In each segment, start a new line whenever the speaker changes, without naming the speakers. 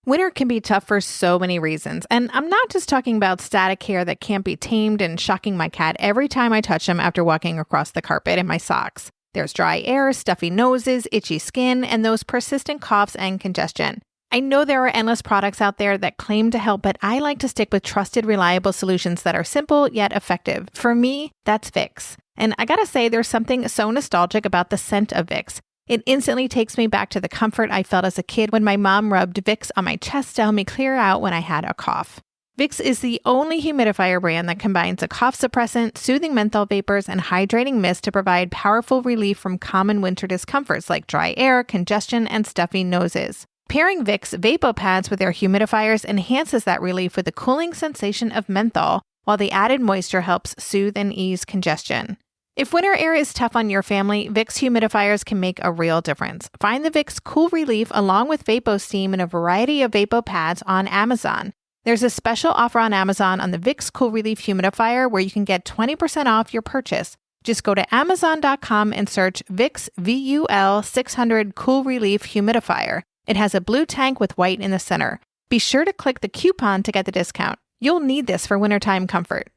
Winter can be tough for so many reasons, and I'm not just talking about static hair that can't be tamed and shocking my cat every time I touch him after walking across the carpet in my socks. There's dry air, stuffy noses, itchy skin, and those persistent coughs and congestion. I know there are endless products out there that claim to help, but I like to stick with trusted, reliable solutions that are simple yet effective. For me, that's Vicks. And I gotta say, there's something so nostalgic about the scent of Vicks. It instantly takes me back to the comfort I felt as a kid when my mom rubbed Vicks on my chest to help me clear out when I had a cough. Vicks is the only humidifier brand that combines a cough suppressant, soothing menthol vapors, and hydrating mist to provide powerful relief from common winter discomforts like dry air, congestion, and stuffy noses. Pairing Vicks VapoPads with their humidifiers enhances that relief with the cooling sensation of menthol, while the added moisture helps soothe and ease congestion. If winter air is tough on your family, Vicks humidifiers can make a real difference. Find the Vicks Cool Relief along with VapoSteam in a variety of VapoPads on Amazon. There's a special offer on Amazon on the Vicks Cool Relief humidifier where you can get 20% off your purchase. Just go to Amazon.com and search Vicks VUL 600 Cool Relief humidifier. It has a blue tank with white in the center. Be sure to click the coupon to get the discount. You'll need this for wintertime comfort.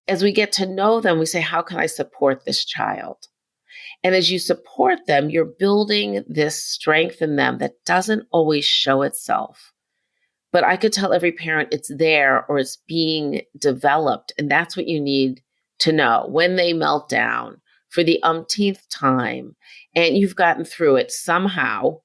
As we get to know them, we say, how can I support this child? And as you support them, you're building this strength in them that doesn't always show itself. But I could tell every parent it's there or it's being developed. And that's what you need to know when they melt down for the umpteenth time and you've gotten through it somehow.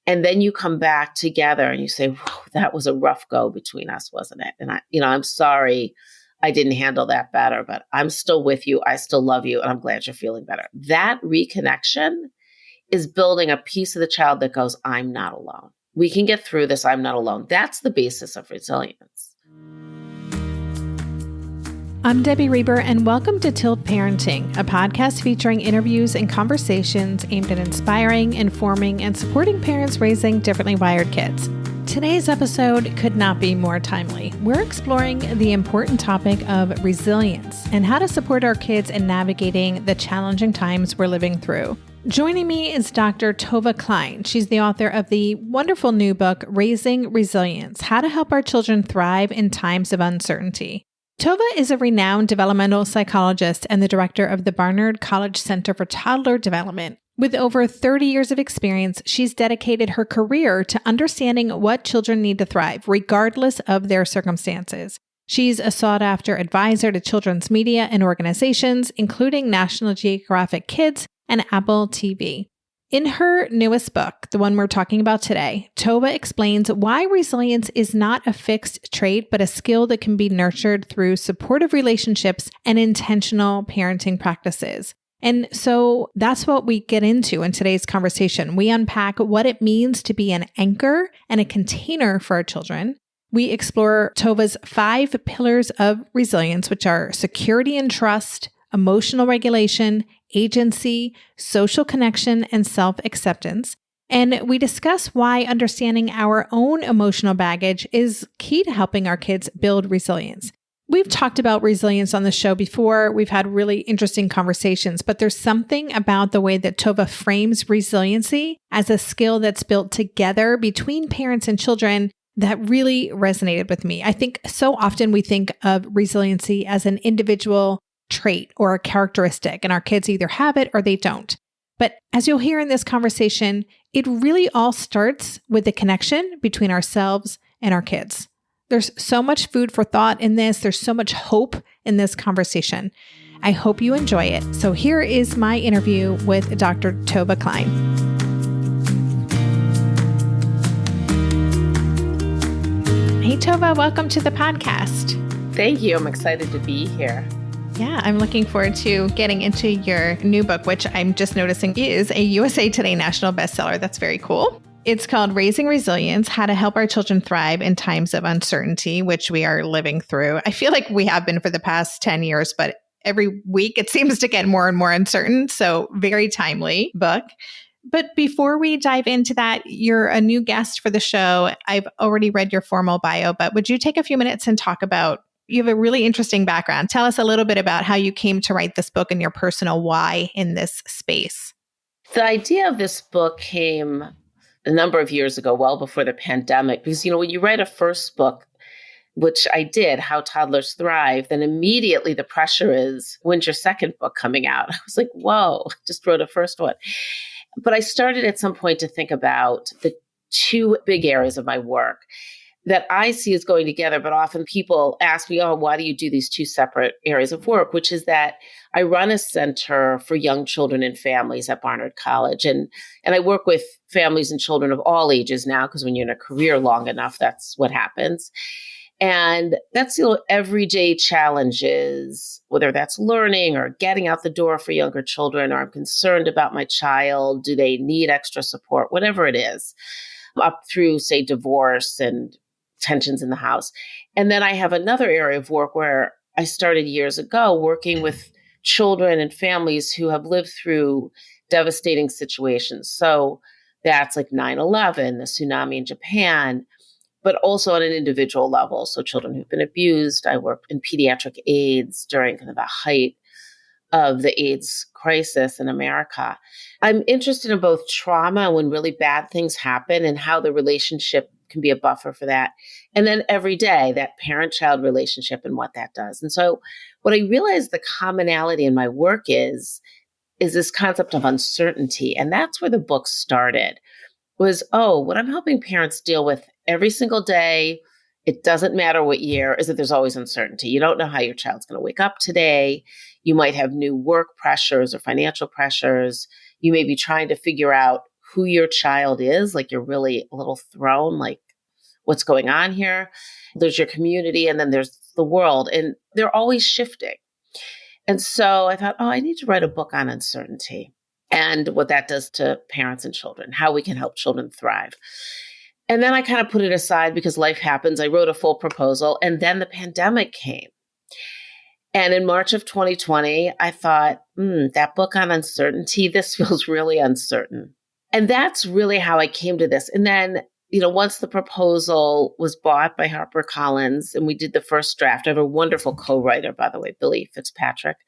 And then you come back together and you say, that was a rough go between us, wasn't it? And I'm sorry I didn't handle that better, but I'm still with you. I still love you. And I'm glad you're feeling better. That reconnection is building a piece of the child that goes, I'm not alone. We can get through this. I'm not alone. That's the basis of resilience.
I'm Debbie Reber, and welcome to Tilt Parenting, a podcast featuring interviews and conversations aimed at inspiring, informing, and supporting parents raising differently wired kids. Today's episode could not be more timely. We're exploring the important topic of resilience and how to support our kids in navigating the challenging times we're living through. Joining me is Dr. Tovah Klein. She's the author of the wonderful new book, Raising Resilience: How to Help Our Children Thrive in Times of Uncertainty. Tovah is a renowned developmental psychologist and the director of the Barnard College Center for Toddler Development. With over 30 years of experience, she's dedicated her career to understanding what children need to thrive, regardless of their circumstances. She's a sought-after advisor to children's media and organizations, including National Geographic Kids and Apple TV. In her newest book, the one we're talking about today, Tovah explains why resilience is not a fixed trait, but a skill that can be nurtured through supportive relationships and intentional parenting practices. And so that's what we get into in today's conversation. We unpack what it means to be an anchor and a container for our children. We explore Tovah's 5 pillars of resilience, which are security and trust, emotional regulation, agency, social connection, and self-acceptance. And we discuss why understanding our own emotional baggage is key to helping our kids build resilience. We've talked about resilience on the show before. We've had really interesting conversations, but there's something about the way that Tovah frames resiliency as a skill that's built together between parents and children that really resonated with me. I think so often we think of resiliency as an individual trait or a characteristic, and our kids either have it or they don't. But as you'll hear in this conversation, it really all starts with the connection between ourselves and our kids. There's so much food for thought in this. There's so much hope in this conversation. I hope you enjoy it. So here is my interview with Dr. Tovah Klein. Hey, Tovah, welcome to the podcast.
Thank you. I'm excited to be here.
Yeah, I'm looking forward to getting into your new book, which I'm just noticing is a USA Today national bestseller. That's very cool. It's called Raising Resilience: How to Help Our Children Thrive in Times of Uncertainty, which we are living through. I feel like we have been for the past 10 years, but every week it seems to get more and more uncertain. So very timely book. But before we dive into that, you're a new guest for the show. I've already read your formal bio, but would you take a few minutes and talk about, you have a really interesting background. Tell us a little bit about how you came to write this book and your personal why in this space.
The idea of this book came a number of years ago, well before the pandemic, because, when you write a first book, which I did, How Toddlers Thrive, then immediately the pressure is, when's your second book coming out? I was like, whoa, just wrote a first one. But I started at some point to think about the two big areas of my work that I see as going together, but often people ask me, oh, why do you do these two separate areas of work? Which is that I run a center for young children and families at Barnard College. And I work with families and children of all ages now, because when you're in a career long enough, that's what happens. And that's, everyday challenges, whether that's learning or getting out the door for younger children, or I'm concerned about my child, do they need extra support, whatever it is, up through, say, divorce and tensions in the house. And then I have another area of work where I started years ago working with children and families who have lived through devastating situations. So that's like 9/11, the tsunami in Japan, but also on an individual level. So children who've been abused. I worked in pediatric AIDS during kind of the height of the AIDS crisis in America. I'm interested in both trauma, when really bad things happen, and how the relationship can be a buffer for that. And then every day, that parent-child relationship and what that does. And so what I realized the commonality in my work is this concept of uncertainty. And that's where the book started, was, what I'm helping parents deal with every single day, it doesn't matter what year, is that there's always uncertainty. You don't know how your child's going to wake up today. You might have new work pressures or financial pressures. You may be trying to figure out who your child is, like you're really a little thrown, like what's going on here. There's your community, and then there's the world, and they're always shifting. And so I thought, I need to write a book on uncertainty and what that does to parents and children, how we can help children thrive. And then I kind of put it aside because life happens. I wrote a full proposal, and then the pandemic came. And in March of 2020, I thought, that book on uncertainty, this feels really uncertain. And that's really how I came to this. And then, once the proposal was bought by HarperCollins and we did the first draft, I have a wonderful co-writer, by the way, Billy Fitzpatrick.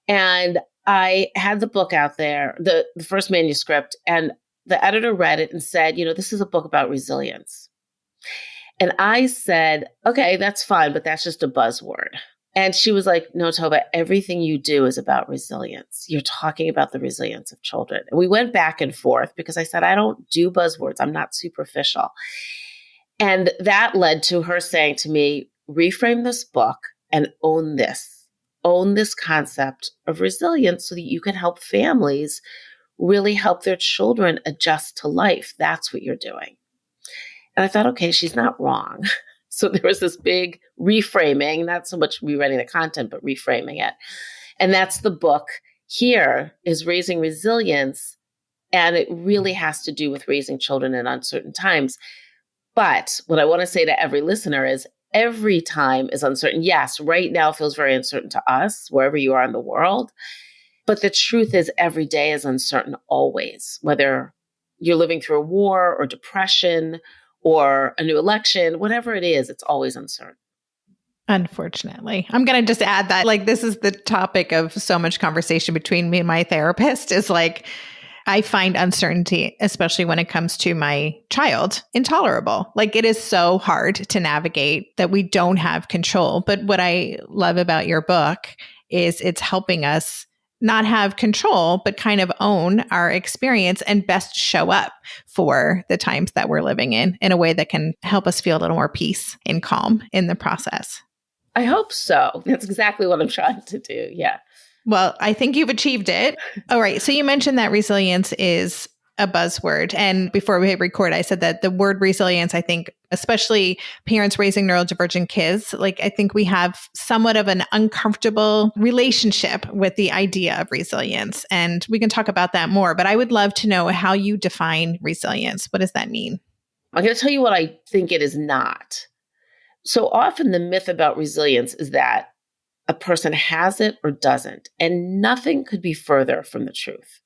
And I had the book out there, the first manuscript, and the editor read it and said, this is a book about resilience. And I said, okay, that's fine, but that's just a buzzword. And she was like, no, Tovah, everything you do is about resilience. You're talking about the resilience of children. And we went back and forth because I said, I don't do buzzwords. I'm not superficial. And that led to her saying to me, reframe this book and own this. Own this concept of resilience so that you can help families really help their children adjust to life. That's what you're doing. And I thought, okay, she's not wrong. So there was this big reframing, not so much rewriting the content, but reframing it. And that's the book here, is Raising Resilience. And it really has to do with raising children in uncertain times. But what I want to say to every listener is every time is uncertain. Yes, right now feels very uncertain to us, wherever you are in the world. But the truth is every day is uncertain always, whether you're living through a war or depression or a new election, whatever it is, it's always uncertain.
Unfortunately, I'm going to just add that, this is the topic of so much conversation between me and my therapist, is I find uncertainty, especially when it comes to my child, intolerable. It is so hard to navigate that we don't have control. But what I love about your book is it's helping us not have control, but kind of own our experience and best show up for the times that we're living in a way that can help us feel a little more peace and calm in the process.
I hope so. That's exactly what I'm trying to do. Yeah.
Well, I think you've achieved it. All right. So you mentioned that resilience is a buzzword. And before we hit record, I said that the word resilience, I think, especially parents raising neurodivergent kids, I think we have somewhat of an uncomfortable relationship with the idea of resilience. And we can talk about that more, but I would love to know how you define resilience. What does that mean?
I'm going to tell you what I think it is not. So often the myth about resilience is that a person has it or doesn't, and nothing could be further from the truth.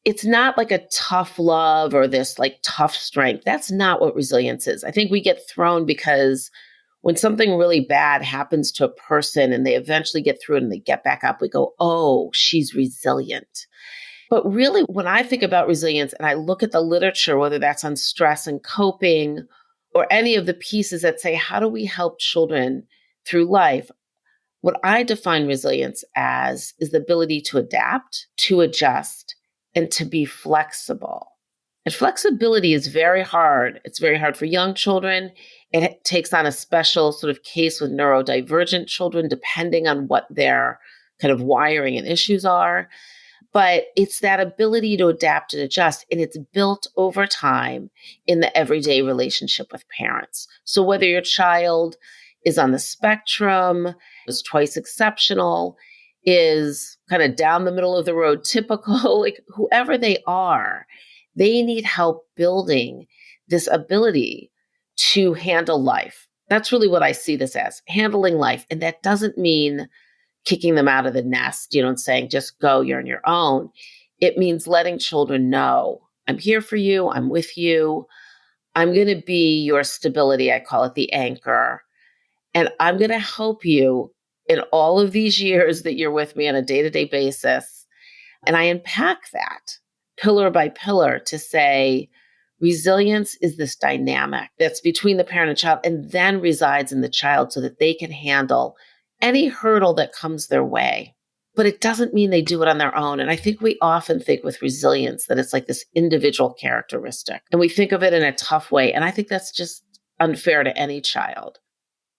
It's not like a tough love or this tough strength. That's not what resilience is. I think we get thrown because when something really bad happens to a person and they eventually get through it and they get back up, we go, oh, she's resilient. But really, when I think about resilience and I look at the literature, whether that's on stress and coping or any of the pieces that say, how do we help children through life? What I define resilience as is the ability to adapt, to adjust, and to be flexible. And flexibility is very hard. It's very hard for young children. It takes on a special sort of case with neurodivergent children, depending on what their kind of wiring and issues are. But it's that ability to adapt and adjust, and it's built over time in the everyday relationship with parents. So whether your child is on the spectrum, is twice exceptional, is kind of down the middle of the road, typical, like whoever they are, they need help building this ability to handle life. That's really what I see this as, handling life. And that doesn't mean kicking them out of the nest, and saying, just go, you're on your own. It means letting children know, I'm here for you, I'm with you, I'm going to be your stability, I call it the anchor, and I'm going to help you in all of these years that you're with me on a day-to-day basis. And I unpack that pillar by pillar to say, resilience is this dynamic that's between the parent and child and then resides in the child so that they can handle any hurdle that comes their way. But it doesn't mean they do it on their own. And I think we often think with resilience that it's like this individual characteristic. And we think of it in a tough way. And I think that's just unfair to any child.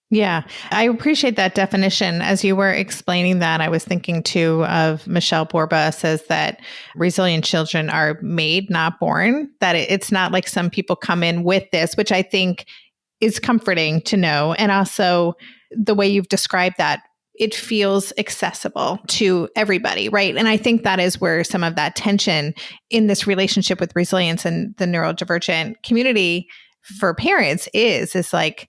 Yeah, I appreciate that definition. As you were explaining that, I was thinking too of Michelle Borba says that resilient children are made, not born, that it's not like some people come in with this, which I think is comforting to know. And also the way you've described that, it feels accessible to everybody, right? And I think that is where some of that tension in this relationship with resilience and the neurodivergent community for parents is like,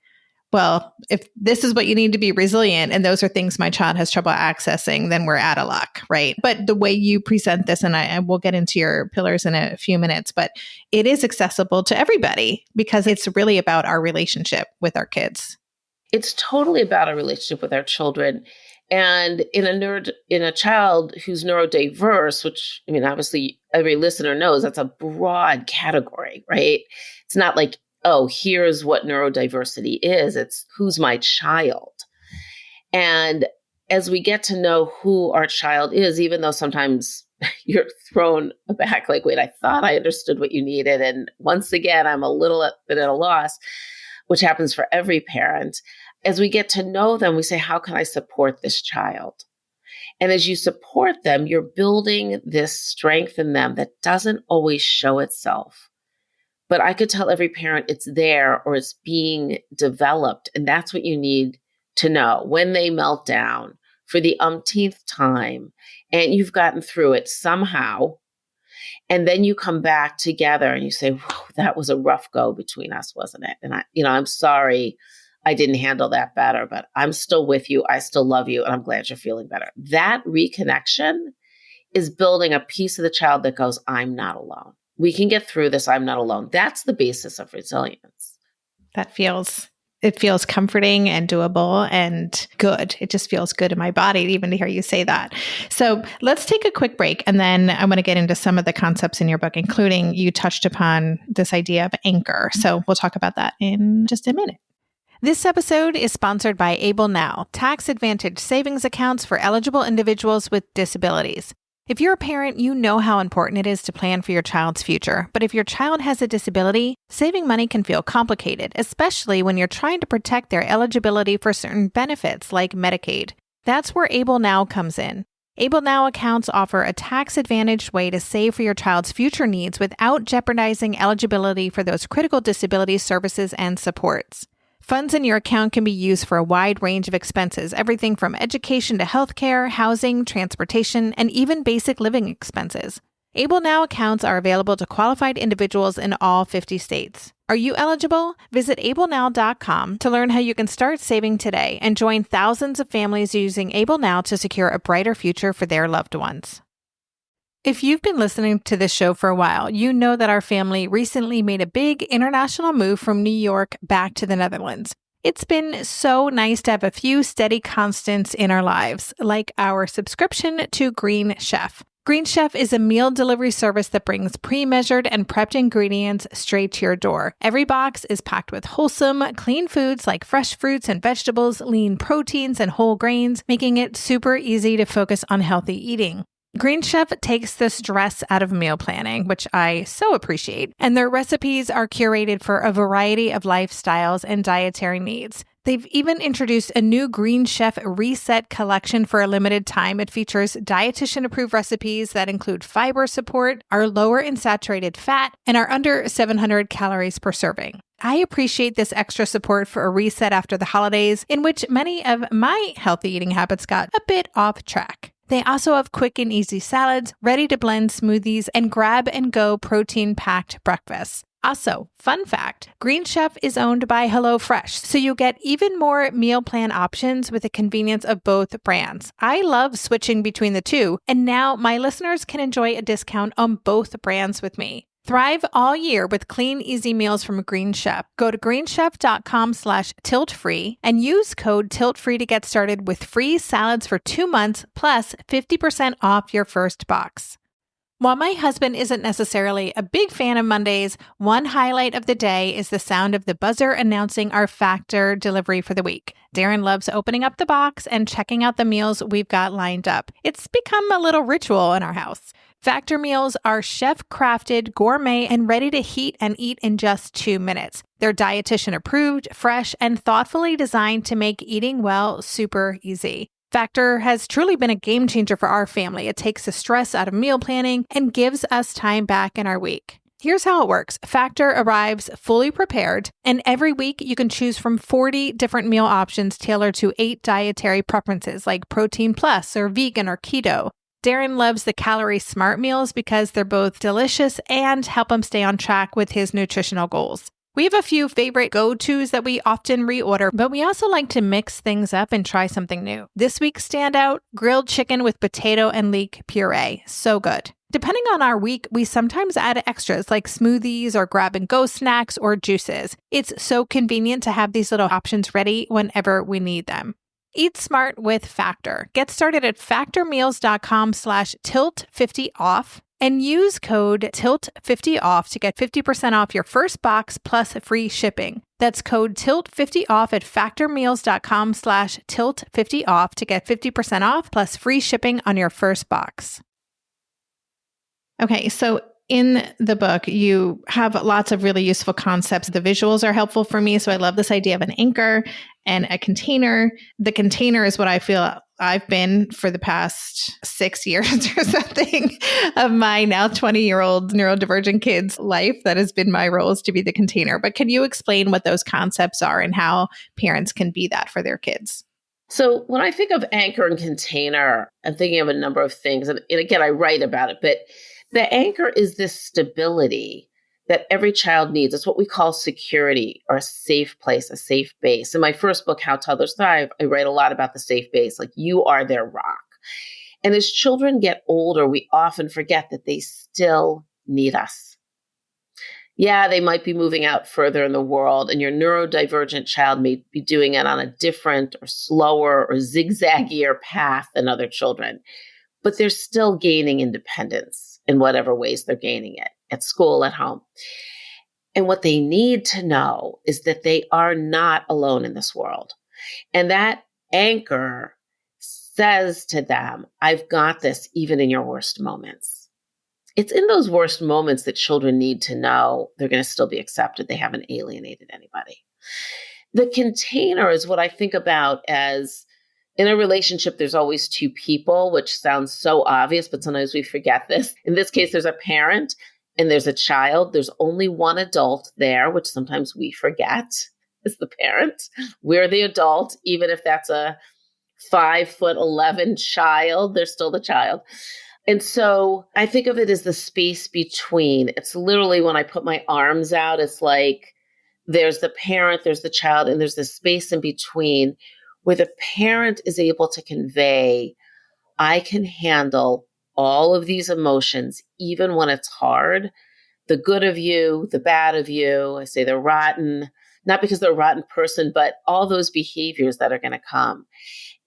well, if this is what you need to be resilient, and those are things my child has trouble accessing, then we're out of luck, right? But the way you present this, and I will get into your pillars in a few minutes, but it is accessible to everybody because it's really about our relationship with our kids.
It's totally about our relationship with our children. And in a child who's neurodiverse, which, I mean, obviously every listener knows that's a broad category, right? It's not like, oh, here's what neurodiversity is. It's who's my child. And as we get to know who our child is, even though sometimes you're thrown aback, like, wait, I thought I understood what you needed. And once again, I'm a little bit at a loss, which happens for every parent. As we get to know them, we say, how can I support this child? And as you support them, you're building this strength in them that doesn't always show itself. But I could tell every parent it's there or it's being developed. And that's what you need to know when they melt down for the umpteenth time and you've gotten through it somehow. And then you come back together and you say, that was a rough go between us, wasn't it? And I'm sorry I didn't handle that better, but I'm still with you. I still love you. And I'm glad you're feeling better. That reconnection is building a piece of the child that goes, I'm not alone. We can get through this. I'm not alone. That's the basis of resilience.
It feels comforting and doable and good. It just feels good in my body, even to hear you say that. So let's take a quick break. And then I want to get into some of the concepts in your book, including you touched upon this idea of anchor. So we'll talk about that in just a minute. This episode is sponsored by Able Now, tax advantage savings accounts for eligible individuals with disabilities. If you're a parent, you know how important it is to plan for your child's future. But if your child has a disability, saving money can feel complicated, especially when you're trying to protect their eligibility for certain benefits like Medicaid. That's where Able Now comes in. Able Now accounts offer a tax-advantaged way to save for your child's future needs without jeopardizing eligibility for those critical disability services and supports. Funds in your account can be used for a wide range of expenses, everything from education to healthcare, housing, transportation, and even basic living expenses. Able Now accounts are available to qualified individuals in all 50 states. Are you eligible? Visit ablenow.com to learn how you can start saving today and join thousands of families using Able Now to secure a brighter future for their loved ones. If you've been listening to this show for a while, you know that our family recently made a big international move from New York back to the Netherlands. It's been so nice to have a few steady constants in our lives, like our subscription to Green Chef. Green Chef is a meal delivery service that brings pre-measured and prepped ingredients straight to your door. Every box is packed with wholesome, clean foods like fresh fruits and vegetables, lean proteins, and whole grains, making it super easy to focus on healthy eating. Green Chef takes the stress out of meal planning, which I so appreciate, and their recipes are curated for a variety of lifestyles and dietary needs. They've even introduced a new Green Chef Reset collection for a limited time. It features dietitian-approved recipes that include fiber support, are lower in saturated fat, and are under 700 calories per serving. I appreciate this extra support for a reset after the holidays, in which many of my healthy eating habits got a bit off track. They also have quick and easy salads, ready-to-blend smoothies, and grab-and-go protein-packed breakfasts. Also, fun fact, Green Chef is owned by HelloFresh, so you get even more meal plan options with the convenience of both brands. I love switching between the two, and now my listeners can enjoy a discount on both brands with me. Thrive all year with clean, easy meals from Green Chef. Go to greenchef.com/tiltfree and use code TILTFREE to get started with free salads for 2 months plus 50% off your first box. While my husband isn't necessarily a big fan of Mondays, one highlight of the day is the sound of the buzzer announcing our Factor delivery for the week. Darren loves opening up the box and checking out the meals we've got lined up. It's become a little ritual in our house. Factor meals are chef-crafted, gourmet, and ready to heat and eat in just 2 minutes. They're dietitian-approved, fresh, and thoughtfully designed to make eating well super easy. Factor has truly been a game changer for our family. It takes the stress out of meal planning and gives us time back in our week. Here's how it works. Factor arrives fully prepared, and every week you can choose from 40 different meal options tailored to 8 dietary preferences like protein plus or vegan or keto. Darren loves the calorie smart meals because they're both delicious and help him stay on track with his nutritional goals. We have a few favorite go-tos that we often reorder, but we also like to mix things up and try something new. This week's standout, grilled chicken with potato and leek puree. So good. Depending on our week, we sometimes add extras like smoothies or grab-and-go snacks or juices. It's so convenient to have these little options ready whenever we need them. Eat smart with Factor. Get started at factormeals.com/tilt50off and use code TILT50off to get 50% off your first box plus free shipping. That's code TILT50off at factormeals.com/tilt50off to get 50% off plus free shipping on your first box. Okay, so in the book, you have lots of really useful concepts. The visuals are helpful for me. So I love this idea of an anchor and a container. The container is what I feel I've been for the past 6 years or something of my now 20-year-old neurodivergent kid's life. That has been my role, is to be the container. But can you explain what those concepts are and how parents can be that for their kids?
So when I think of anchor and container, I'm thinking of a number of things. And again, I write about it, but the anchor is this stability that every child needs. It's what we call security, or a safe place, a safe base. In my first book, How Toddlers Thrive, I write a lot about the safe base, like you are their rock. And as children get older, we often forget that they still need us. Yeah, they might be moving out further in the world, and your neurodivergent child may be doing it on a different or slower or zigzaggier path than other children, but they're still gaining independence in whatever ways they're gaining it, at school, at home. And what they need to know is that they are not alone in this world. And that anchor says to them, I've got this even in your worst moments. It's in those worst moments that children need to know they're going to still be accepted. They haven't alienated anybody. The container is what I think about as, in a relationship, there's always 2 people, which sounds so obvious, but sometimes we forget this. In this case, there's a parent and there's a child. There's only one adult there, which sometimes we forget is the parent. We're the adult, even if that's a 5'11" child, they're still the child. And so I think of it as the space between. It's literally, when I put my arms out, it's like there's the parent, there's the child, and there's this space in between where the parent is able to convey, I can handle all of these emotions, even when it's hard. The good of you, the bad of you, I say the rotten, not because they're a rotten person, but all those behaviors that are going to come.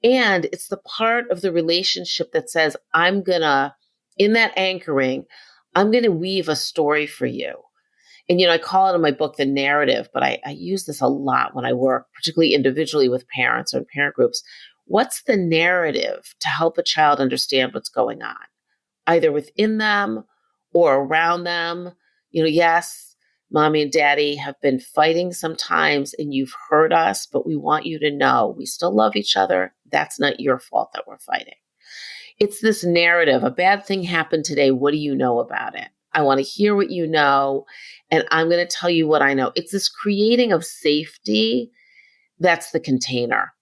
And it's the part of the relationship that says, I'm going to In that anchoring, I'm going to weave a story for you. And, I call it in my book, the narrative, but I use this a lot when I work, particularly individually with parents or in parent groups. What's the narrative to help a child understand what's going on, either within them or around them? Yes, mommy and daddy have been fighting sometimes and you've hurt us, but we want you to know we still love each other. That's not your fault that we're fighting. It's this narrative. A bad thing happened today. What do you know about it? I want to hear what you know, and I'm going to tell you what I know. It's this creating of safety. That's the container.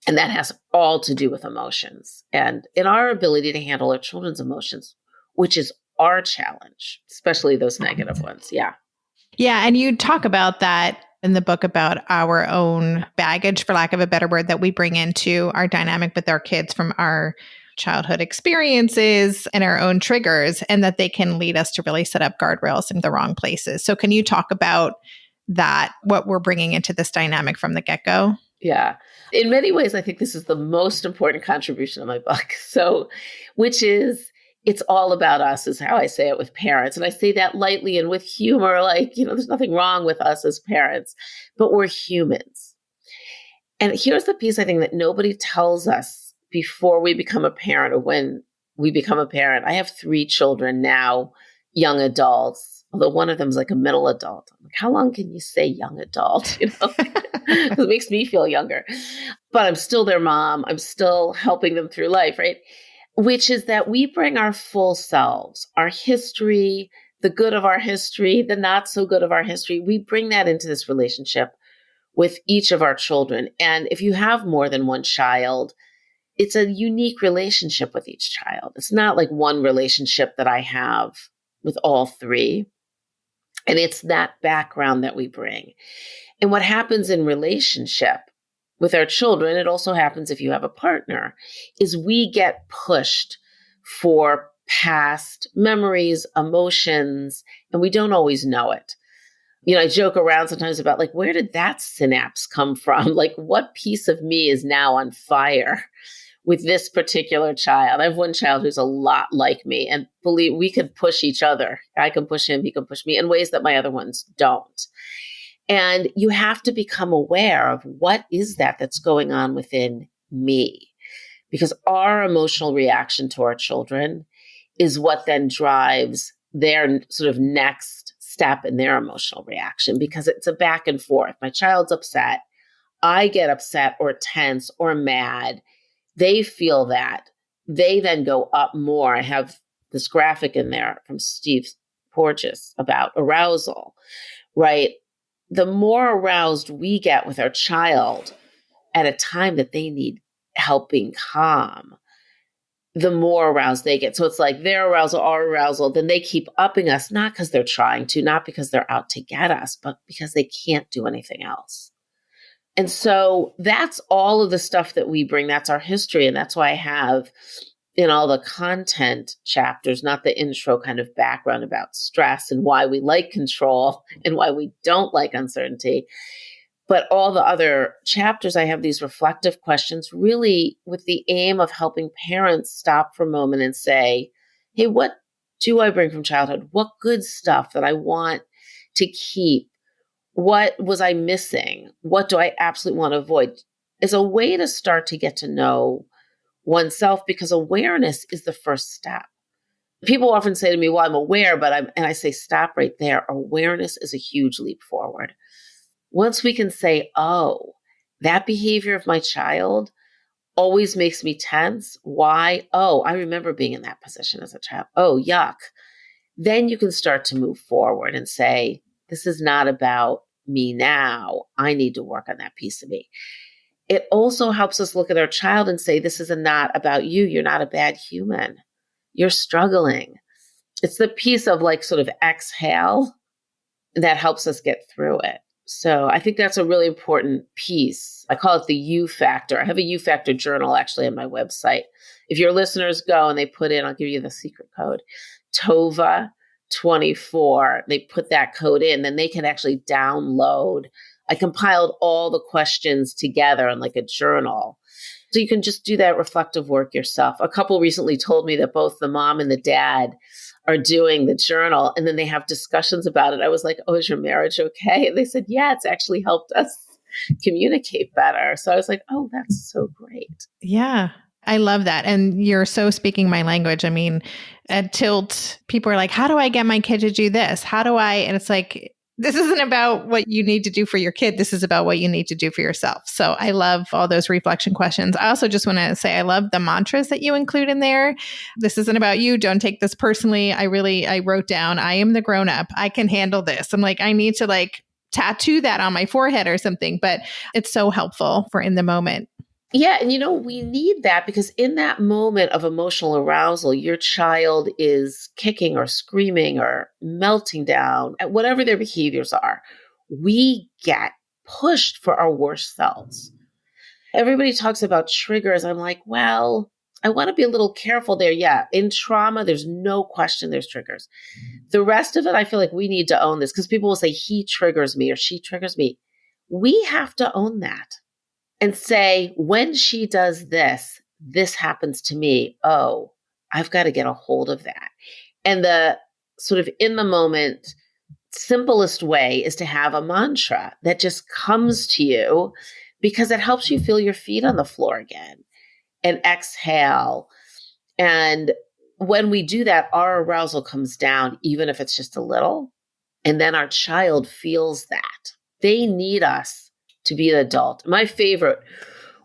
And that has all to do with emotions and in our ability to handle our children's emotions, which is our challenge, especially those negative ones. Yeah.
Yeah. And you talk about that in the book about our own baggage, for lack of a better word, that we bring into our dynamic with our kids from our childhood experiences and our own triggers, and that they can lead us to really set up guardrails in the wrong places. So can you talk about that, what we're bringing into this dynamic from the get-go?
Yeah. In many ways, I think this is the most important contribution of my book. So, which is, it's all about us, is how I say it with parents. And I say that lightly and with humor, like, there's nothing wrong with us as parents, but we're humans. And here's the piece I think that nobody tells us before we become a parent or when we become a parent. I have 3 children now, young adults, although one of them is like a middle adult. I'm like, how long can you say young adult? It makes me feel younger. But I'm still their mom. I'm still helping them through life, right? Which is that we bring our full selves, our history, the good of our history, the not so good of our history. We bring that into this relationship with each of our children. And if you have more than one child, it's a unique relationship with each child. It's not like one relationship that I have with all 3. And it's that background that we bring. And what happens in relationship with our children, it also happens if you have a partner, is we get pushed for past memories, emotions, and we don't always know it. I joke around sometimes about like, where did that synapse come from? Like, what piece of me is now on fire with this particular child? I have one child who's a lot like me, and believe we could push each other. I can push him, he can push me in ways that my other ones don't. And you have to become aware of what is that's going on within me, because our emotional reaction to our children is what then drives their sort of next step in their emotional reaction, because it's a back and forth. My child's upset. I get upset or tense or mad. They feel that. They then go up more. I have this graphic in there from Steve Porges about arousal, right? The more aroused we get with our child at a time that they need help being calm, the more aroused they get. So it's like their arousal, our arousal, then they keep upping us, not because they're trying to, not because they're out to get us, but because they can't do anything else. And so that's all of the stuff that we bring. That's our history. And that's why I have in all the content chapters, not the intro kind of background about stress and why we like control and why we don't like uncertainty. But all the other chapters, I have these reflective questions, really with the aim of helping parents stop for a moment and say, hey, what do I bring from childhood? What good stuff that I want to keep? What was I missing? What do I absolutely want to avoid? Is a way to start to get to know oneself, because awareness is the first step. People often say to me, well, I'm aware, and I say, stop right there. Awareness is a huge leap forward. Once we can say, oh, that behavior of my child always makes me tense. Why? Oh, I remember being in that position as a child. Oh, yuck. Then you can start to move forward and say, this is not about me now. I need to work on that piece of me. It also helps us look at our child and say, this is not about you. You're not a bad human. You're struggling. It's the piece of like sort of exhale that helps us get through it. So I think that's a really important piece. I call it the U factor. I have a U factor journal actually on my website. If your listeners go and they put in, I'll give you the secret code, Tovah 24, they put that code in, then they can actually download. I compiled all the questions together in like a journal So you can just do that reflective work yourself. A couple recently told me that both the mom and the dad are doing the journal, and then they have discussions about it. I was like, oh, is your marriage okay? And they said, yeah, it's actually helped us communicate better. So I was like, oh, that's so great.
Yeah. I love that. And you're so speaking my language. I mean, at Tilt, people are like, how do I get my kid to do this? And it's like, this isn't about what you need to do for your kid. This is about what you need to do for yourself. So I love all those reflection questions. I also just want to say, I love the mantras that you include in there. This isn't about you. Don't take this personally. I wrote down, I am the grown up. I can handle this. I'm like, I need to tattoo that on my forehead or something, but it's so helpful for in the moment.
Yeah. And we need that because in that moment of emotional arousal, your child is kicking or screaming or melting down at whatever their behaviors are. We get pushed for our worst selves. Everybody talks about triggers. I'm like, well, I want to be a little careful there. Yeah. In trauma, there's no question there's triggers. The rest of it, I feel like we need to own this because people will say he triggers me or she triggers me. We have to own that. And say, when she does this, this happens to me. Oh, I've got to get a hold of that. And the sort of in the moment, simplest way is to have a mantra that just comes to you because it helps you feel your feet on the floor again and exhale. And when we do that, our arousal comes down, even if it's just a little. And then our child feels that. They need us to be an adult. My favorite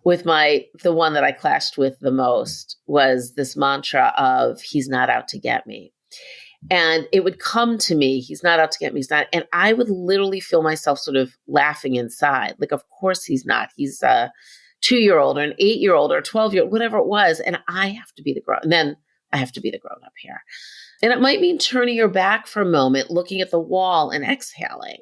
with the one that I clashed with the most was this mantra of he's not out to get me. And it would come to me, he's not out to get me, he's not. And I would literally feel myself sort of laughing inside. Like, of course he's not. He's a 2-year-old or an 8-year-old or a 12-year-old, whatever it was. And I have to be the grown. And then I have to be the grown up here. And it might mean turning your back for a moment, looking at the wall and exhaling.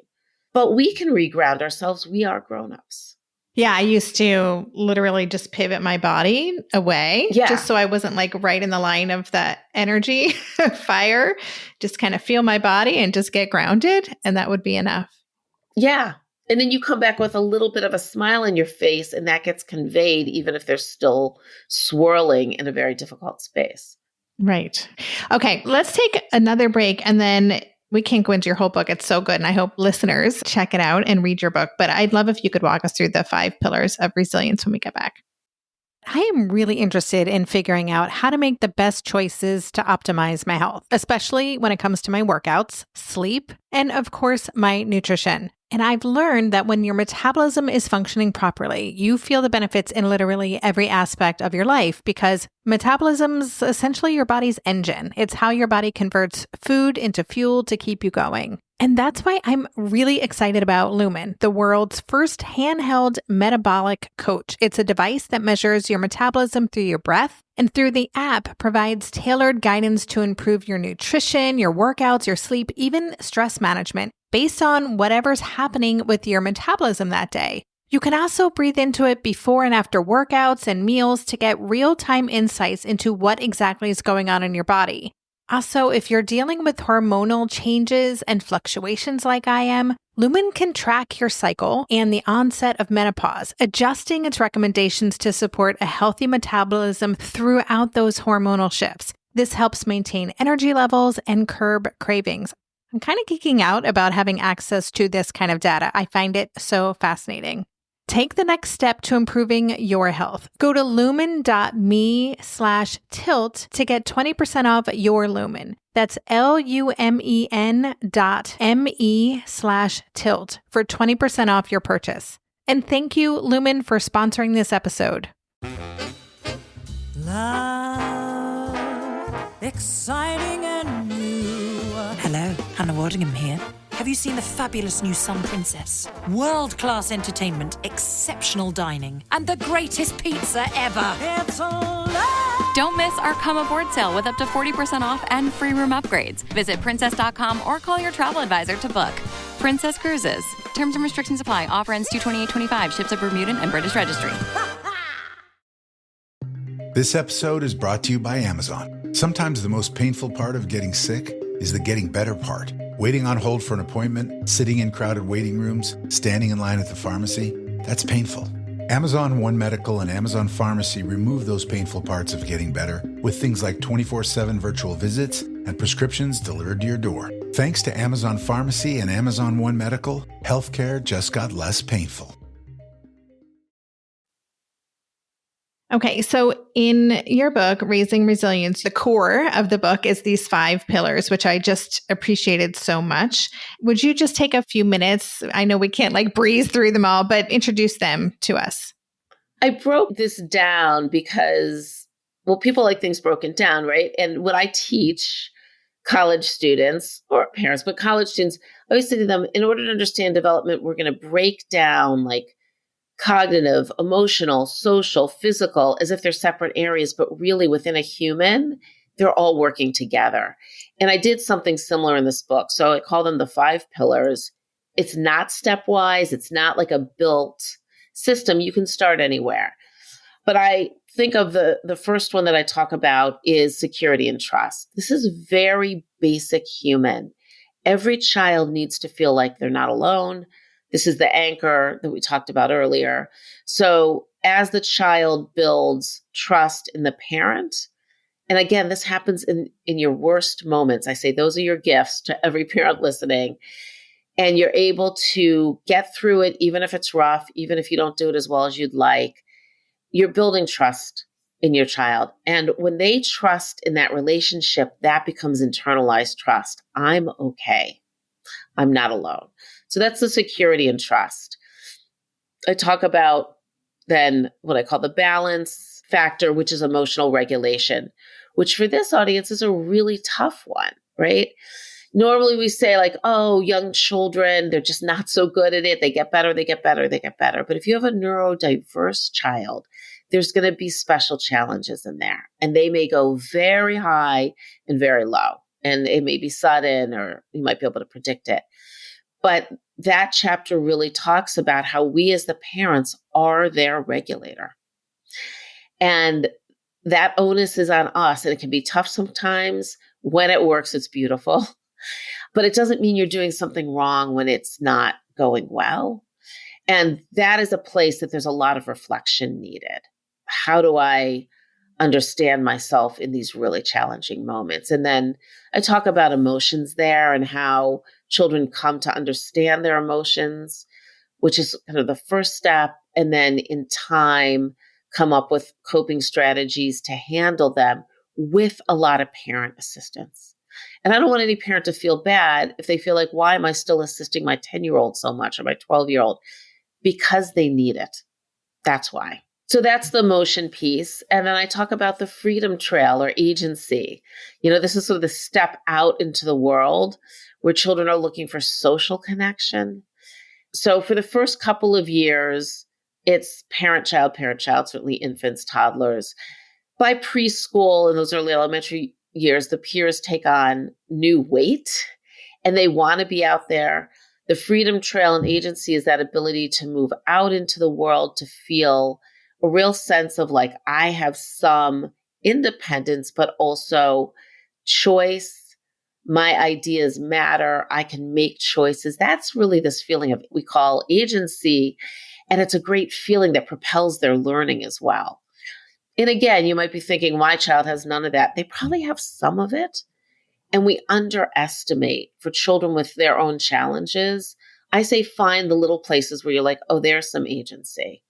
But we can reground ourselves. We are grown-ups.
Yeah, I used to literally just pivot my body away just so I wasn't right in the line of that energy fire, just kind of feel my body and just get grounded. And that would be enough.
Yeah. And then you come back with a little bit of a smile in your face and that gets conveyed even if they're still swirling in a very difficult space.
Right. Okay, let's take another break and then we can't go into your whole book. It's so good. And I hope listeners check it out and read your book. But I'd love if you could walk us through the 5 pillars of resilience when we get back. I am really interested in figuring out how to make the best choices to optimize my health, especially when it comes to my workouts, sleep, and of course, my nutrition. And I've learned that when your metabolism is functioning properly, you feel the benefits in literally every aspect of your life because metabolism's essentially your body's engine. It's how your body converts food into fuel to keep you going. And that's why I'm really excited about Lumen, the world's first handheld metabolic coach. It's a device that measures your metabolism through your breath and through the app provides tailored guidance to improve your nutrition, your workouts, your sleep, even stress management based on whatever's happening with your metabolism that day. You can also breathe into it before and after workouts and meals to get real-time insights into what exactly is going on in your body. Also, if you're dealing with hormonal changes and fluctuations like I am, Lumen can track your cycle and the onset of menopause, adjusting its recommendations to support a healthy metabolism throughout those hormonal shifts. This helps maintain energy levels and curb cravings. I'm kind of geeking out about having access to this kind of data. I find it so fascinating. Take the next step to improving your health. Go to lumen.me/tilt to get 20% off your Lumen. That's lumen.me/tilt for 20% off your purchase. And thank you, Lumen, for sponsoring this episode.
Love, exciting and new. Hello, Hannah Waddingham here. Have you seen the fabulous new Sun Princess? World-class entertainment, exceptional dining, and the greatest pizza ever. It's alive.
Don't miss our Come Aboard sale with up to 40% off and free room upgrades. Visit princess.com or call your travel advisor to book. Princess Cruises. Terms and restrictions apply. Offer ends 2/28/25. Ships at Bermudan and British Registry.
This episode is brought to you by Amazon. Sometimes the most painful part of getting sick is the getting better part. Waiting on hold for an appointment, sitting in crowded waiting rooms, standing in line at the pharmacy, that's painful. Amazon One Medical and Amazon Pharmacy remove those painful parts of getting better with things like 24/7 virtual visits and prescriptions delivered to your door. Thanks to Amazon Pharmacy and Amazon One Medical, healthcare just got less painful.
Okay, so in your book, Raising Resilience, the core of the book is these 5 pillars, which I just appreciated so much. Would you just take a few minutes? I know we can't breeze through them all, but introduce them to us.
I broke this down because, people like things broken down, right? And when I teach college students or parents, but college students, I always say to them, in order to understand development, we're going to break down cognitive, emotional, social, physical, as if they're separate areas, but really within a human, they're all working together. And I did something similar in this book. So I call them the 5 pillars. It's not stepwise. It's not like a built system. You can start anywhere. But I think of the first one that I talk about is security and trust. This is very basic human. Every child needs to feel like they're not alone. This is the anchor that we talked about earlier. So as the child builds trust in the parent, and again, this happens in your worst moments. I say those are your gifts to every parent listening. And you're able to get through it, even if it's rough, even if you don't do it as well as you'd like. You're building trust in your child. And when they trust in that relationship, that becomes internalized trust. I'm okay. I'm not alone. So that's the security and trust. I talk about then what I call the balance factor, which is emotional regulation, which for this audience is a really tough one, right? Normally we say young children, they're just not so good at it. They get better, they get better, they get better. But if you have a neurodiverse child, there's going to be special challenges in there. And they may go very high and very low. And it may be sudden, or you might be able to predict it. But that chapter really talks about how we as the parents are their regulator. And that onus is on us. And it can be tough sometimes. When it works, it's beautiful. But it doesn't mean you're doing something wrong when it's not going well. And that is a place that there's a lot of reflection needed. How do I understand myself in these really challenging moments? And then I talk about emotions there and how children come to understand their emotions, which is kind of the first step. And then in time, come up with coping strategies to handle them with a lot of parent assistance. And I don't want any parent to feel bad if they feel like, why am I still assisting my 10-year-old so much or my 12-year-old? Because they need it. That's why. So that's the emotion piece. And then I talk about the freedom trail or agency. This is sort of the step out into the world where children are looking for social connection. So for the first couple of years, it's parent-child, certainly infants, toddlers. By preschool and those early elementary years, the peers take on new weight and they want to be out there. The freedom trail and agency is that ability to move out into the world, to feel a real sense of I have some independence, but also choice. My ideas matter. I can make choices. That's really this feeling of we call agency. And it's a great feeling that propels their learning as well. And again, you might be thinking, my child has none of that. They probably have some of it. And we underestimate for children with their own challenges. I say find the little places where you're like, oh, there's some agency.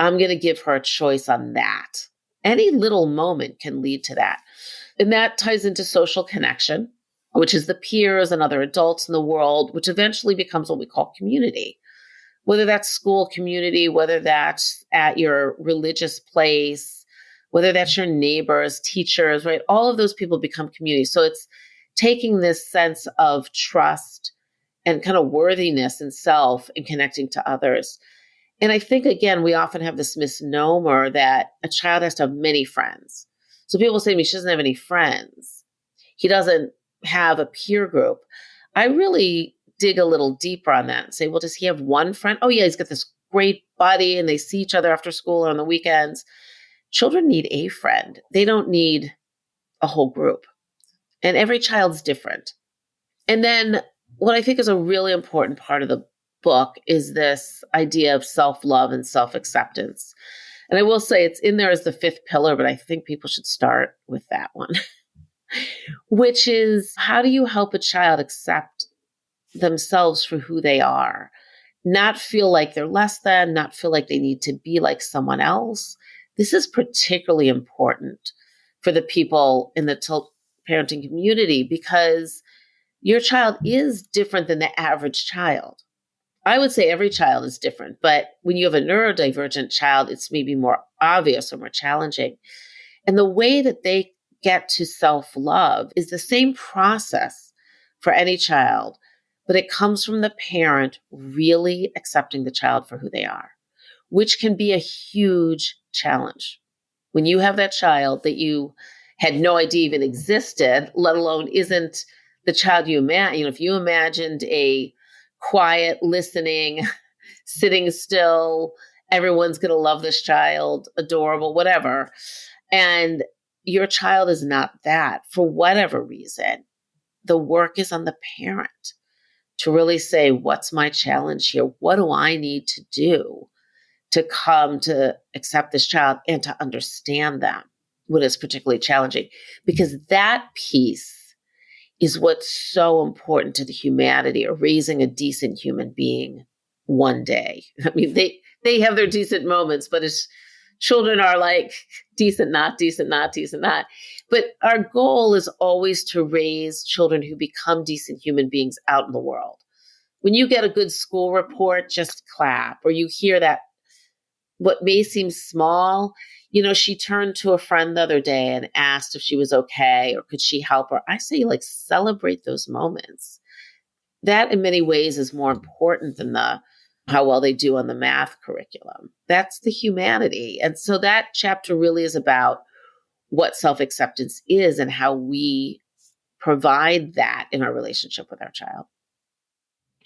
I'm going to give her a choice on that. Any little moment can lead to that. And that ties into social connection, which is the peers and other adults in the world, which eventually becomes what we call community. Whether that's school community, whether that's at your religious place, whether that's your neighbors, teachers, right? All of those people become community. So it's taking this sense of trust and kind of worthiness in self and connecting to others. And I think, again, we often have this misnomer that a child has to have many friends. So people say to me, she doesn't have any friends. He doesn't have a peer group. I really dig a little deeper on that and say, well, does he have one friend? Oh, yeah, he's got this great buddy and they see each other after school or on the weekends. Children need a friend. They don't need a whole group. And every child's different. And then what I think is a really important part of the book is this idea of self-love and self-acceptance. And I will say it's in there as the fifth pillar, but I think people should start with that one, which is how do you help a child accept themselves for who they are? Not feel like they're less than, not feel like they need to be like someone else. This is particularly important for the people in the tilt parenting community because your child is different than the average child. I would say every child is different, but when you have a neurodivergent child, it's maybe more obvious or more challenging. And the way that they get to self-love is the same process for any child, but it comes from the parent really accepting the child for who they are, which can be a huge challenge. When you have that child that you had no idea even existed, let alone isn't the child you imagine. If you imagined a quiet, listening, sitting still, everyone's going to love this child, adorable, whatever, and your child is not that for whatever reason, the work is on the parent to really say, what's my challenge here? What do I need to do to come to accept this child and to understand them when it's particularly challenging? Because that piece is what's so important to the humanity of raising a decent human being one day. I mean, they have their decent moments, but as children are like decent, not decent, not decent, not. But our goal is always to raise children who become decent human beings out in the world. When you get a good school report, just clap, or you hear that what may seem small, she turned to a friend the other day and asked if she was okay or could she help her. I say, celebrate those moments. That in many ways is more important than how well they do on the math curriculum. That's the humanity. And so that chapter really is about what self-acceptance is and how we provide that in our relationship with our child.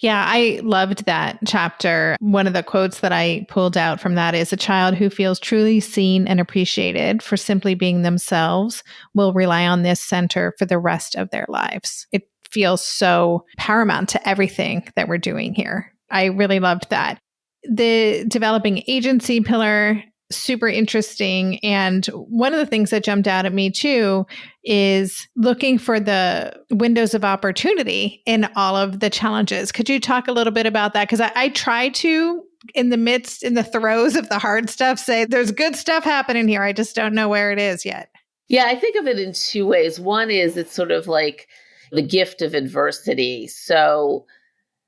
Yeah, I loved that chapter. One of the quotes that I pulled out from that is a child who feels truly seen and appreciated for simply being themselves will rely on this center for the rest of their lives. It feels so paramount to everything that we're doing here. I really loved that. The developing agency pillar, super interesting. And one of the things that jumped out at me too is looking for the windows of opportunity in all of the challenges. Could you talk a little bit about that? Because I try to, in the throes of the hard stuff, say there's good stuff happening here. I just don't know where it is yet.
Yeah, I think of it in two ways. One is it's sort of like the gift of adversity. So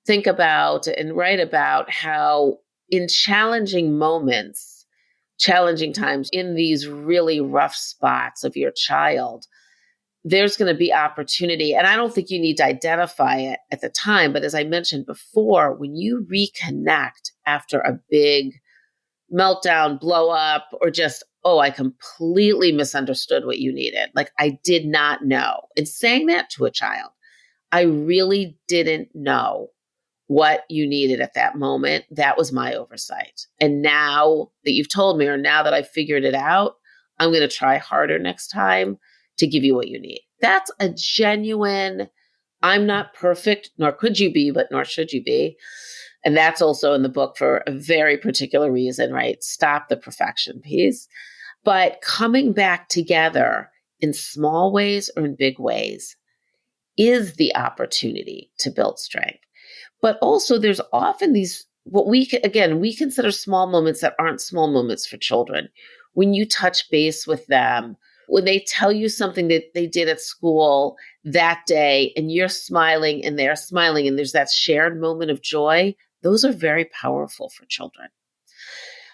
think about and write about how in challenging moments, challenging times, in these really rough spots of your child, there's going to be opportunity. And I don't think you need to identify it at the time. But as I mentioned before, when you reconnect after a big meltdown, blow up, or just, I completely misunderstood what you needed. I did not know. And saying that to a child, I really didn't know what you needed at that moment. That was my oversight. And now that you've told me, or now that I've figured it out, I'm going to try harder next time to give you what you need. That's a genuine, I'm not perfect, nor could you be, but nor should you be. And that's also in the book for a very particular reason, right? Stop the perfection piece. But coming back together in small ways or in big ways is the opportunity to build strength. But also there's often these, we consider small moments that aren't small moments for children. When you touch base with them, when they tell you something that they did at school that day and you're smiling and they're smiling and there's that shared moment of joy, those are very powerful for children.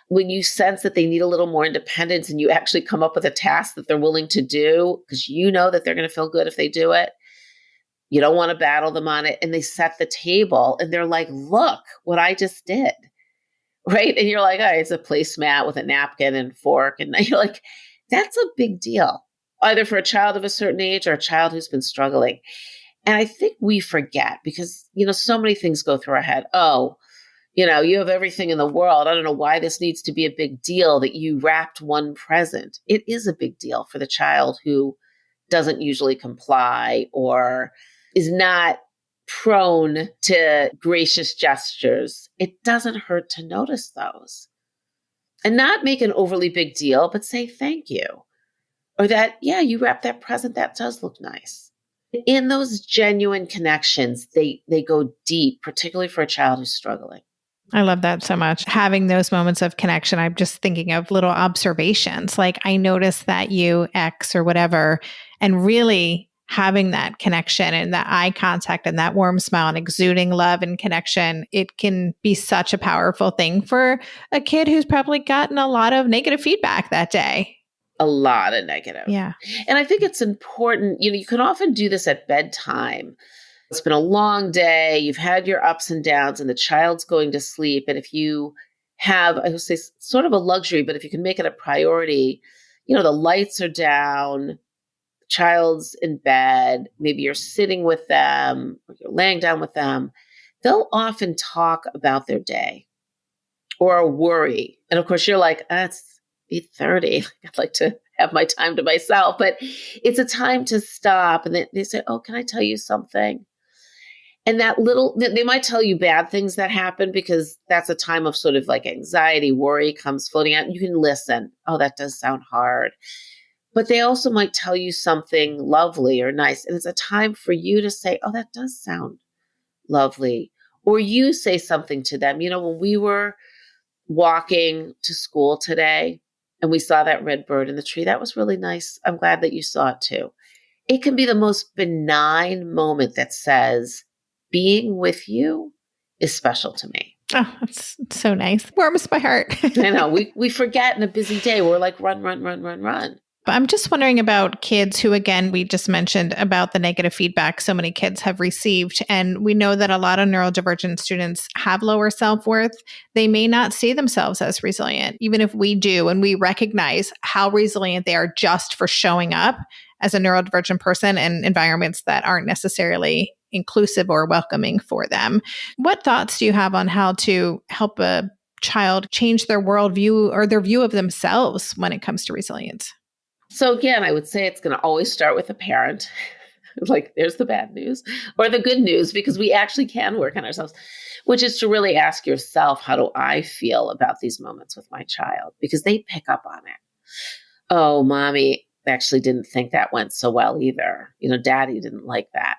When you sense that they need a little more independence and you actually come up with a task that they're willing to do because you know that they're going to feel good if they do it, you don't want to battle them on it. And they set the table and they're like, look what I just did. Right. And you're like, oh, it's a placemat with a napkin and fork. And you're like, that's a big deal, either for a child of a certain age or a child who's been struggling. And I think we forget because, so many things go through our head. Oh, you have everything in the world. I don't know why this needs to be a big deal that you wrapped one present. It is a big deal for the child who doesn't usually comply or is not prone to gracious gestures, it doesn't hurt to notice those and not make an overly big deal, but say thank you. Or that, yeah, you wrapped that present. That does look nice. In those genuine connections, they go deep, particularly for a child who's struggling.
I love that so much. Having those moments of connection, I'm just thinking of little observations. Like I noticed that you X or whatever, and really having that connection and that eye contact and that warm smile and exuding love and connection, it can be such a powerful thing for a kid who's probably gotten a lot of negative feedback that day.
A lot of negative.
Yeah.
And I think it's important, you can often do this at bedtime. It's been a long day. You've had your ups and downs and the child's going to sleep. And if you have, I would say sort of a luxury, but if you can make it a priority, the lights are down, the child's in bed, maybe you're sitting with them or you're laying down with them, they'll often talk about their day or worry. And of course you're like, it's 8:30. I'd like to have my time to myself, but it's a time to stop. And they say, oh, can I tell you something? And they might tell you bad things that happen because that's a time of sort of like anxiety, worry comes floating out. And you can listen. Oh, that does sound hard. But they also might tell you something lovely or nice. And it's a time for you to say, oh, that does sound lovely. Or you say something to them. When we were walking to school today, and we saw that red bird in the tree. That was really nice. I'm glad that you saw it too. It can be the most benign moment that says, being with you is special to me.
Oh, that's so nice. Warms my heart.
I know. We forget in a busy day. We're like, run, run, run, run, run.
But I'm just wondering about kids who, again, we just mentioned about the negative feedback so many kids have received. And we know that a lot of neurodivergent students have lower self-worth. They may not see themselves as resilient, even if we do, and we recognize how resilient they are just for showing up as a neurodivergent person in environments that aren't necessarily inclusive or welcoming for them. What thoughts do you have on how to help a child change their worldview or their view of themselves when it comes to resilience?
So again, I would say it's going to always start with a parent. Like there's the bad news or the good news, because we actually can work on ourselves, which is to really ask yourself, how do I feel about these moments with my child? Because they pick up on it. Oh, mommy actually didn't think that went so well either. Daddy didn't like that.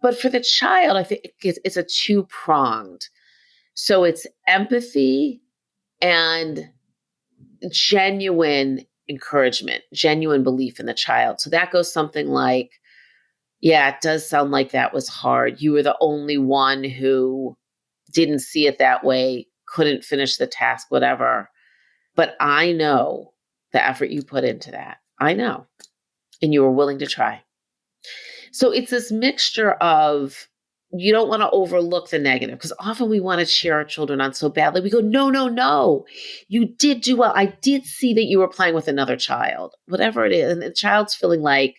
But for the child, I think it's a two-pronged. So it's empathy and genuine encouragement, genuine belief in the child. So that goes something like, yeah, it does sound like that was hard. You were the only one who didn't see it that way, couldn't finish the task, whatever. But I know the effort you put into that. I know. And you were willing to try. So it's this mixture of, you don't want to overlook the negative, because often we want to cheer our children on so badly. We go, no, no, no, you did do well. I did see that you were playing with another child, whatever it is. And the child's feeling like,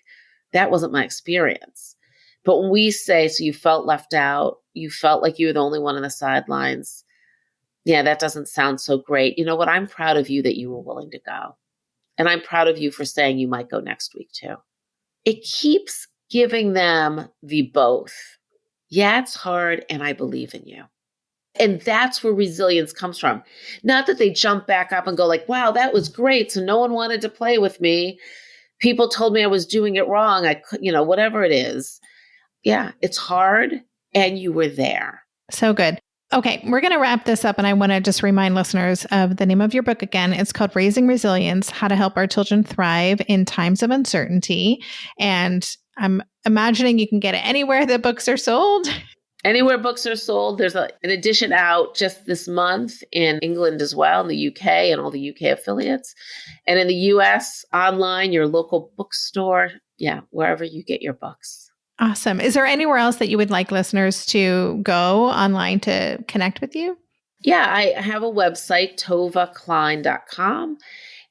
that wasn't my experience. But when we say, so you felt left out, you felt like you were the only one on the sidelines. Yeah, that doesn't sound so great. You know what? I'm proud of you that you were willing to go. And I'm proud of you for saying you might go next week too. It keeps giving them the both. Yeah, it's hard, and I believe in you. And that's where resilience comes from. Not that they jump back up and go like, wow, that was great. So no one wanted to play with me. People told me I was doing it wrong. I could, whatever it is. Yeah, it's hard, and you were there.
So good. Okay, we're going to wrap this up, and I want to just remind listeners of the name of your book again. It's called Raising Resilience: How to Help Our Children Thrive in Times of Uncertainty. And I'm imagining you can get it anywhere that books are sold.
Anywhere books are sold. There's an edition out just this month in England as well, in the UK and all the UK affiliates. And in the US, online, your local bookstore. Yeah, wherever you get your books.
Awesome. Is there anywhere else that you would like listeners to go online to connect with you?
Yeah, I have a website, tovahklein.com.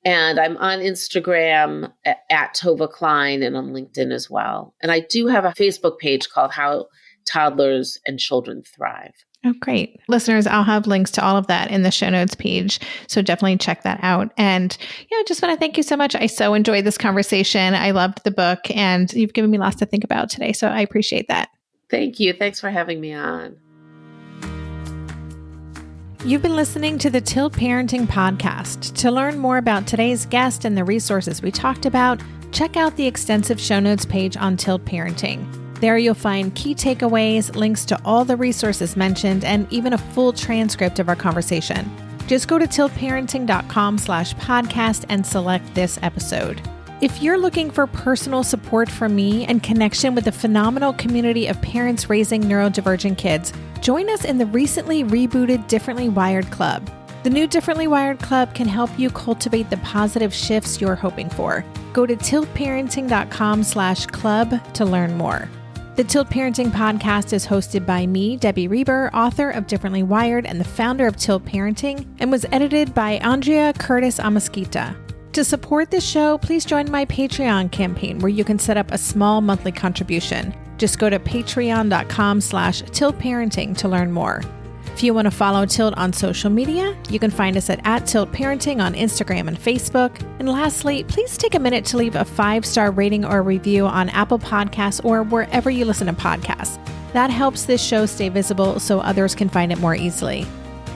And I'm on Instagram at Tovah Klein and on LinkedIn as well. And I do have a Facebook page called How Toddlers and Children Thrive.
Oh, great. Listeners, I'll have links to all of that in the show notes page. So definitely check that out. And yeah, I just want to thank you so much. I so enjoyed this conversation. I loved the book, and you've given me lots to think about today. So I appreciate that.
Thank you. Thanks for having me on.
You've been listening to the Tilt Parenting Podcast. To learn more about today's guest and the resources we talked about, check out the extensive show notes page on Tilt Parenting. There you'll find key takeaways, links to all the resources mentioned, and even a full transcript of our conversation. Just go to tiltparenting.com/podcast and select this episode. If you're looking for personal support from me and connection with the phenomenal community of parents raising neurodivergent kids, join us in the recently rebooted Differently Wired Club. The new Differently Wired Club can help you cultivate the positive shifts you're hoping for. Go to tiltparenting.com/club to learn more. The Tilt Parenting Podcast is hosted by me, Debbie Reber, author of Differently Wired and the founder of Tilt Parenting, and was edited by Andrea Curtis Amasquita. To support this show, please join my Patreon campaign where you can set up a small monthly contribution. Just go to patreon.com/tiltparenting to learn more. If you want to follow Tilt on social media, you can find us at @tiltparenting on Instagram and Facebook. And lastly, please take a minute to leave a 5-star rating or review on Apple Podcasts or wherever you listen to podcasts. That helps this show stay visible so others can find it more easily.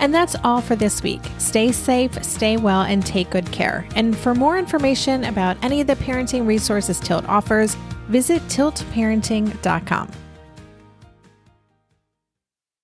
And that's all for this week. Stay safe, stay well, and take good care. And for more information about any of the parenting resources Tilt offers, visit tiltparenting.com.